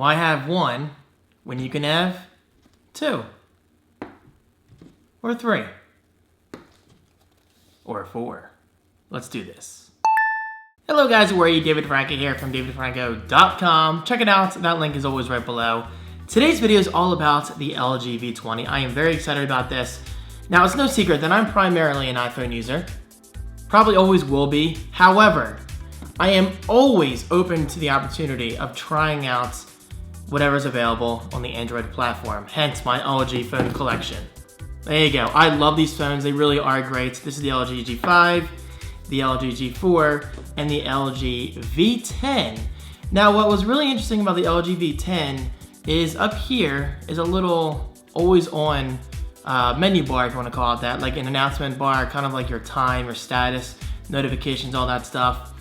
Why have one when you can have two? Or three? Or four? Let's do this. Hello guys, who are you? David Franco here from davidfranco.com. Check it out, that link is always right below. Today's video is all about the LG V20. I am very excited about this. Now, it's no secret that I'm primarily an iPhone user. Probably always will be. However, I am always open to the opportunity of trying out whatever's available on the Android platform, hence my LG phone collection. There you go. I love these phones. They really are great. This is the LG G5, the LG G4, and the LG V10. Now, what was really interesting about the LG V10 is up here is a little always-on menu bar, if you want to call it that, like an announcement bar, kind of like your time, your status, notifications, all that stuff.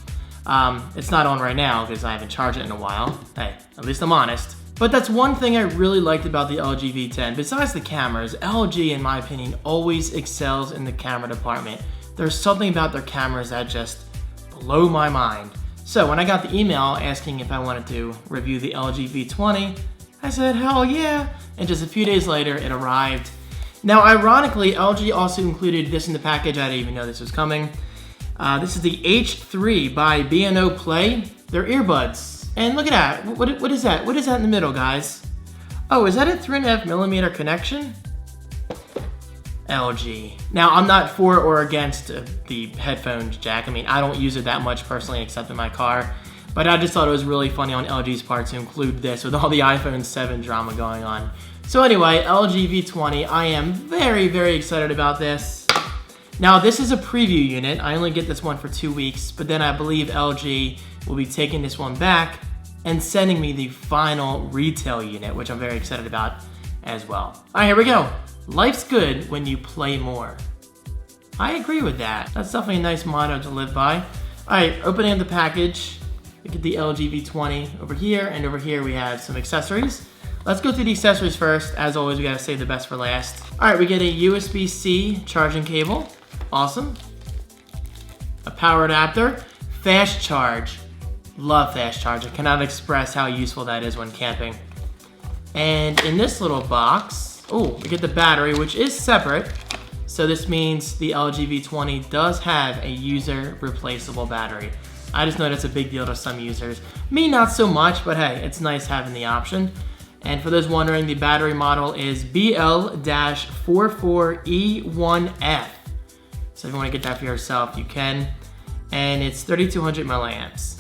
It's not on right now because I haven't charged it in a while. Hey, at least I'm honest. But that's one thing I really liked about the LG V10. Besides the cameras, LG, in my opinion, always excels in the camera department. There's something about their cameras that just blow my mind. So when I got the email asking if I wanted to review the LG V20, I said, hell yeah. And just a few days later, it arrived. Now, ironically, LG also included this in the package. I didn't even know this was coming. This is the H3 by B&O Play. They're earbuds. And look at that. What is that? What is that in the middle, guys? Oh, is that a 3.5mm connection? LG. Now, I'm not for or against the headphone jack. I mean, I don't use it that much personally, except in my car. But I just thought it was really funny on LG's part to include this with all the iPhone 7 drama going on. So anyway, LG V20, I am very, very excited about this. Now, this is a preview unit. I only get this one for 2 weeks, but then I believe LG will be taking this one back and sending me the final retail unit, which I'm very excited about as well. All right, here we go. Life's good when you play more. I agree with that. That's definitely a nice motto to live by. All right, opening up the package. We get the LG V20 over here, and over here we have some accessories. Let's go through the accessories first. As always, we gotta save the best for last. All right, we get a USB-C charging cable. Awesome. A power adapter. Fast charge. Love fast charge. I cannot express how useful that is when camping. And in this little box, oh, we get the battery, which is separate. So this means the LG V20 does have a user replaceable battery. I just know that's a big deal to some users. Me, not so much, but hey, it's nice having the option. And for those wondering, the battery model is BL-44E1F. So if you want to get that for yourself, you can. And it's 3200 milliamps.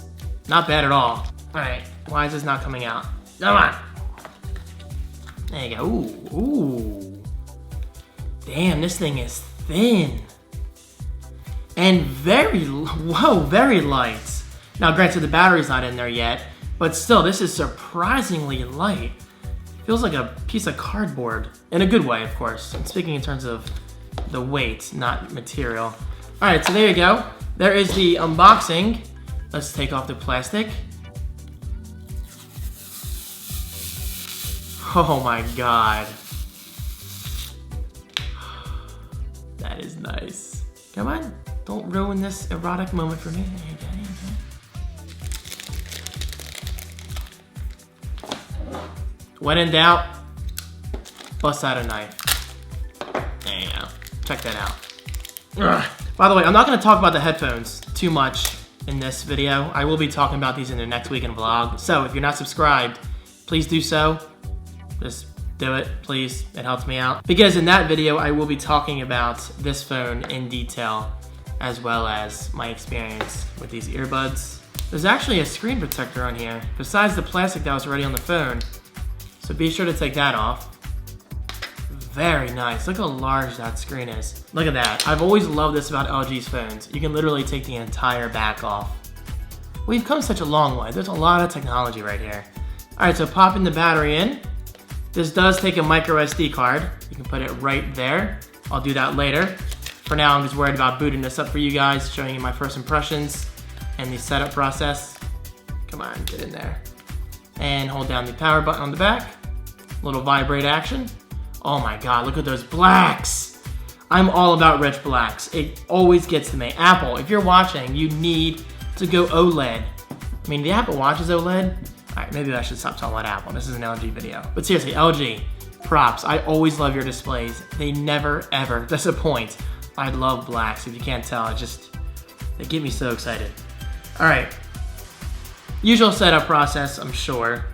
Not bad at all. All right, why is this not coming out? Come on. There you go. Ooh, ooh. Damn, this thing is thin. And very light. Now, granted, the battery's not in there yet, but still, this is surprisingly light. Feels like a piece of cardboard. In a good way, of course. I'm speaking in terms of the weight, not material. All right, so there you go. There is the unboxing. Let's take off the plastic. Oh my God. That is nice. Come on, don't ruin this erotic moment for me. There you go, there you go. When in doubt, bust out a knife. There you go. Check that out. Ugh. By the way, I'm not going to talk about the headphones too much in this video. I will be talking about these in the next weekend vlog. So if you're not subscribed, please do so. Just do it, please. It helps me out. Because in that video, I will be talking about this phone in detail, as well as my experience with these earbuds. There's actually a screen protector on here, besides the plastic that was already on the phone. So be sure to take that off. Very nice. Look how large that screen is. Look at that. I've always loved this about LG's phones. You can literally take the entire back off. We've come such a long way. There's a lot of technology right here. All right, so popping the battery in. This does take a micro SD card. You can put it right there. I'll do that later. For now, I'm just worried about booting this up for you guys, showing you my first impressions and the setup process. Come on, get in there. And hold down the power button on the back. Little vibrate action. Oh my God, look at those blacks. I'm all about rich blacks. It always gets to me. Apple, if you're watching, you need to go OLED. I mean, the Apple Watch is OLED, Alright, maybe I should stop talking about Apple. This is an LG video. But seriously, LG, props. I always love your displays. They never, ever disappoint. I love blacks. If you can't tell, they get me so excited. Alright. Usual setup process, I'm sure.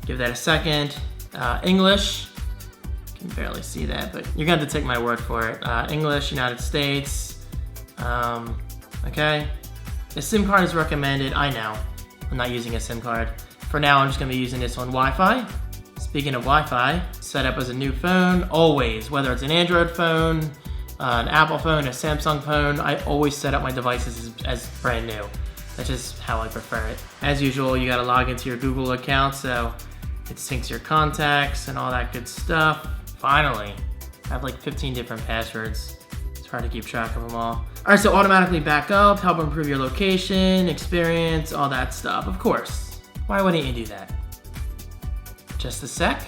Give that a second. English. Can barely see that, but you're going to have to take my word for it. English, United States. Okay. A SIM card is recommended. I know. I'm not using a SIM card. For now, I'm just going to be using this on Wi-Fi. Speaking of Wi-Fi, set up as a new phone, always. Whether it's an Android phone, an Apple phone, a Samsung phone, I always set up my devices as brand new. That's just how I prefer it. As usual, you got to log into your Google account, so it syncs your contacts and all that good stuff. Finally, I have like 15 different passwords. It's hard to keep track of them all. All right, so automatically back up, help improve your location, experience, all that stuff. Of course. Why wouldn't you do that? Just a sec.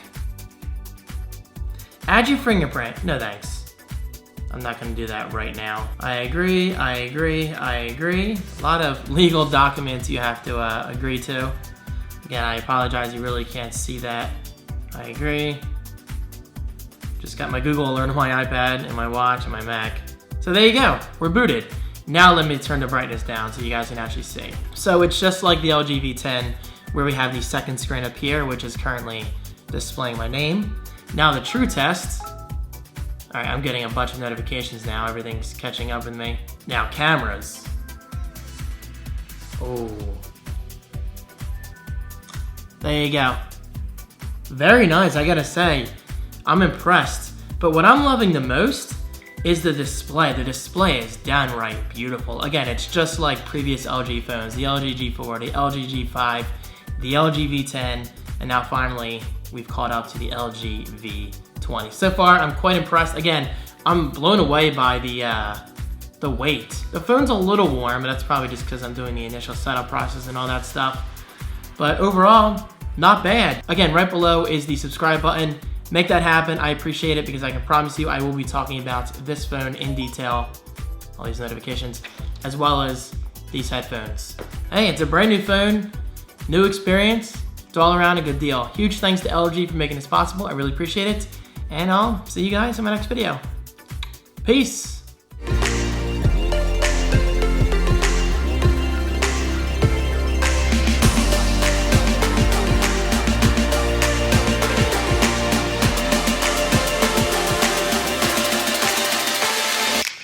Add your fingerprint. No thanks. I'm not gonna do that right now. I agree, I agree, I agree. A lot of legal documents you have to agree to. Again, I apologize, you really can't see that. I agree. Just got my Google alert on my iPad and my watch and my Mac. So there you go, we're booted. Now let me turn the brightness down so you guys can actually see. So it's just like the LG V10 where we have the second screen up here, which is currently displaying my name. Now the true test. All right, I'm getting a bunch of notifications now. Everything's catching up with me. Now cameras. Oh. There you go. Very nice, I gotta say. I'm impressed. But what I'm loving the most is the display. The display is downright beautiful. Again, it's just like previous LG phones, the LG G4, the LG G5, the LG V10, and now finally we've caught up to the LG V20. So far, I'm quite impressed. Again, I'm blown away by the weight. The phone's a little warm, but that's probably just because I'm doing the initial setup process and all that stuff. But overall, not bad. Again, right below is the subscribe button. Make that happen. I appreciate it because I can promise you I will be talking about this phone in detail, all these notifications, as well as these headphones. Hey, it's a brand new phone, new experience. It's all around a good deal. Huge thanks to LG for making this possible. I really appreciate it. And I'll see you guys in my next video. Peace.